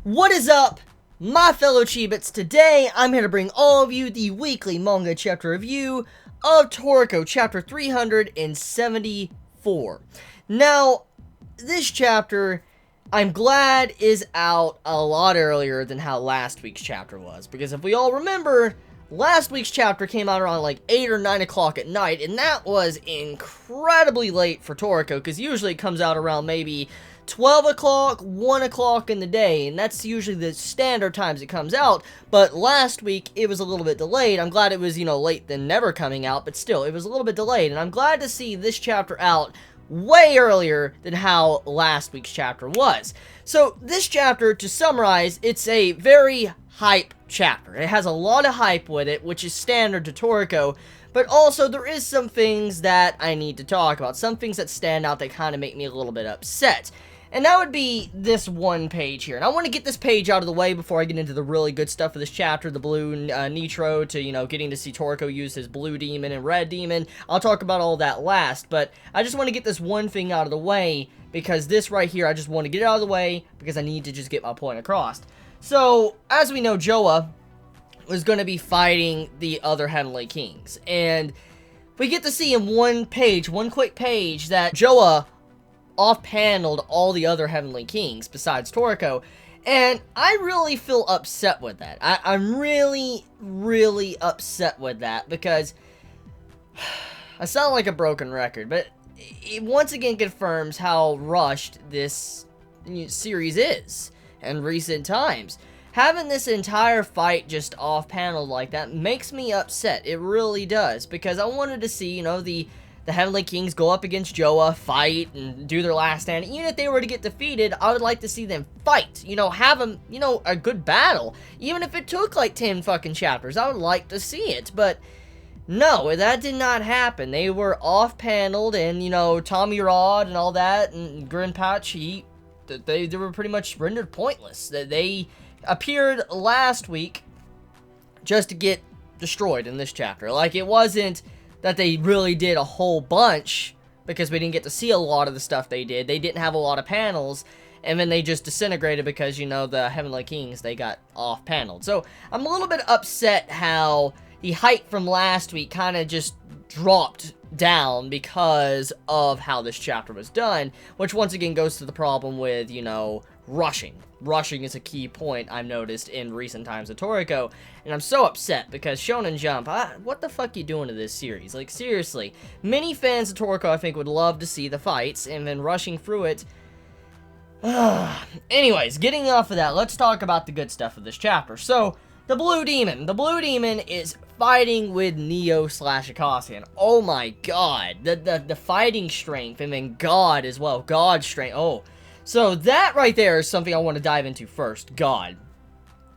What is up, my fellow Chibits? Today, I'm here to bring all of you the weekly manga chapter review of Toriko, chapter 374. Now, this chapter, I'm glad is out a lot earlier than how last week's chapter was, because if we all remember, last week's chapter came out around like 8 or 9 o'clock at night, and that was incredibly late for Toriko, because usually it comes out around maybe 12 o'clock, 1 o'clock in the day, and that's usually the standard times it comes out, but last week it was a little bit delayed. I'm glad it was, late than never coming out, but still, it was a little bit delayed, and I'm glad to see this chapter out way earlier than how last week's chapter was. So, this chapter, to summarize, it's a very hype chapter. It has a lot of hype with it, which is standard to Toriko, but also there is some things that I need to talk about, some things that stand out that kind of make me a little bit upset. And that would be this one page here. And I want to get this page out of the way before I get into the really good stuff of this chapter, the blue Nitro, to, getting to see Toriko use his blue demon and red demon. I'll talk about all that last, but I just want to get this one thing out of the way, because this right here, I just want to get it out of the way, because I need to just get my point across. So, as we know, Joa was going to be fighting the other Heavenly Kings, and we get to see in one quick page, that Joa off-paneled all the other Heavenly Kings besides Toriko, and I really feel upset with that. I'm really, really upset with that, because I sound like a broken record, but it once again confirms how rushed this series is in recent times. Having this entire fight just off-paneled like that makes me upset. It really does, because I wanted to see, the Heavenly Kings go up against Joa, fight, and do their last stand. Even if they were to get defeated, I would like to see them fight. Have them, a good battle. Even if it took like 10 fucking chapters, I would like to see it. But no, that did not happen. They were off-paneled, and, Tommy Rod and all that, and Grinpatch, they were pretty much rendered pointless. They appeared last week just to get destroyed in this chapter. Like, it wasn't that they really did a whole bunch, because we didn't get to see a lot of the stuff they did. They didn't have a lot of panels, and then they just disintegrated because, the Heavenly Kings, they got off-paneled. So, I'm a little bit upset how the hype from last week kind of just dropped down because of how this chapter was done, which once again goes to the problem with, rushing. Rushing is a key point I've noticed in recent times of Toriko, and I'm so upset because Shonen Jump, what the fuck you doing to this series? Like, seriously, many fans of Toriko, I think, would love to see the fights, and then rushing through it. Anyways, getting off of that, let's talk about the good stuff of this chapter. So, the Blue Demon. The Blue Demon is fighting with Neo/Acacia, and oh my god, the fighting strength, and then God as well, God's strength, oh. So that right there is something I want to dive into first, God.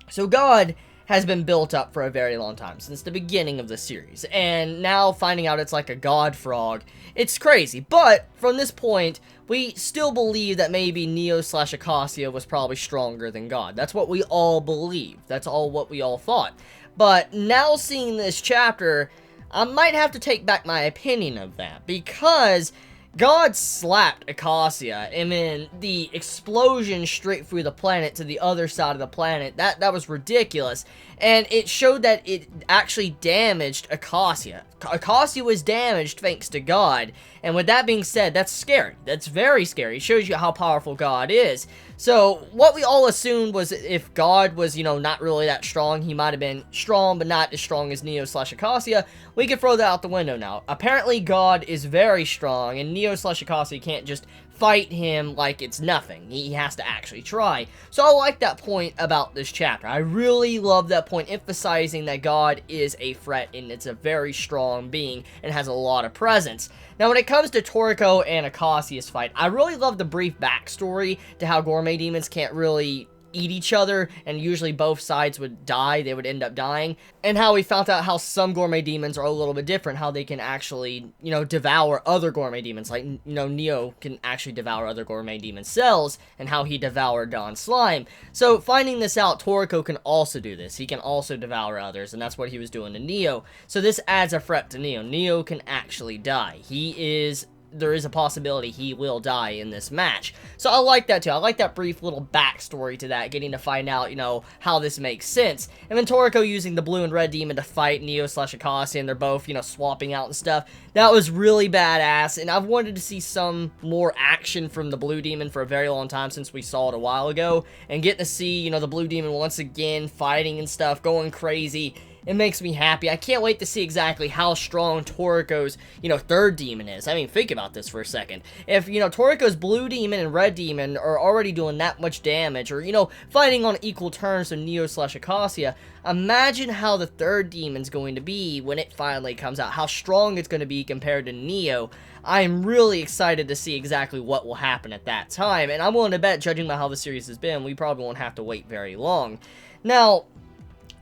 So God has been built up for a very long time, since the beginning of the series, and now finding out it's like a God frog, it's crazy. But from this point, we still believe that maybe Neo/Acacia was probably stronger than God. That's what we all believe. That's what we all thought. But now seeing this chapter, I might have to take back my opinion of that, because God slapped Acacia, and then the explosion straight through the planet to the other side of the planet, that was ridiculous, and it showed that it actually damaged Acacia. Acacia was damaged thanks to God, and with that being said, that's scary. That's very scary. It shows you how powerful God is. So, what we all assumed was if God was, not really that strong, he might have been strong, but not as strong as Neo/Acacia, we could throw that out the window now. Apparently, God is very strong, and Neo/Acacia can't just fight him like it's nothing. He has to actually try. So I like that point about this chapter. I really love that point, emphasizing that God is a threat, and it's a very strong being, and has a lot of presence. Now, when it comes to Toriko and Acacia's fight, I really love the brief backstory to how gourmet demons can't really eat each other, and usually both sides would die, they would end up dying, and how we found out how some gourmet demons are a little bit different, how they can actually, devour other gourmet demons, like, Neo can actually devour other gourmet demon cells, and how he devoured Don Slime. So, finding this out, Toriko can also do this. He can also devour others, and that's what he was doing to Neo. So this adds a threat to Neo. Neo can actually die. He is there is a possibility he will die in this match. So I like that too. I like that brief little backstory to that, getting to find out, you know, how this makes sense. And then Toriko using the blue and red demon to fight Neo/Acacia, and they're both, you know, swapping out and stuff. That was really badass, and I've wanted to see some more action from the blue demon for a very long time since we saw it a while ago. And getting to see, you know, the blue demon once again fighting and stuff, going crazy. It makes me happy. I can't wait to see exactly how strong Toriko's, you know, third demon is. I mean, think about this for a second. If, you know, Toriko's blue demon and red demon are already doing that much damage, or, you know, fighting on equal terms with Neo/Acacia, imagine how the third demon's going to be when it finally comes out. How strong it's going to be compared to Neo. I'm really excited to see exactly what will happen at that time. And I'm willing to bet, judging by how the series has been, we probably won't have to wait very long. Now,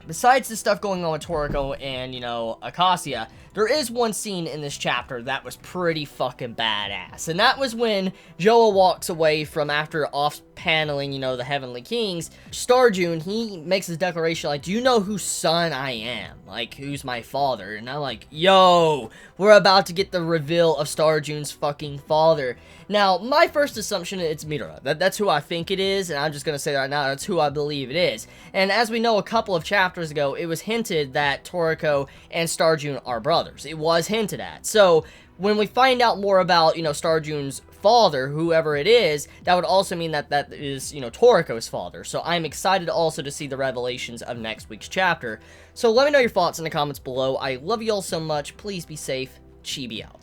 besides the stuff going on with Toriko and, you know, Acacia, there is one scene in this chapter that was pretty fucking badass. And that was when Joa walks away from, after off-paneling, you know, the Heavenly Kings, Starjun, he makes his declaration like, do you know whose son I am? Like, who's my father? And I'm like, yo, we're about to get the reveal of Starjun's fucking father. Now, my first assumption, it's Midora. That's who I think it is, and I'm just gonna say right now, that's who I believe it is. And as we know, a couple of chapters ago, it was hinted that Toriko and Starjun are brothers. It was hinted at. So, when we find out more about, you know, Starjun's father, whoever it is, that would also mean that that is, you know, Toriko's father. So I'm excited also to see the revelations of next week's chapter. So let me know your thoughts in the comments below. I love you all so much. Please be safe. Chibi out.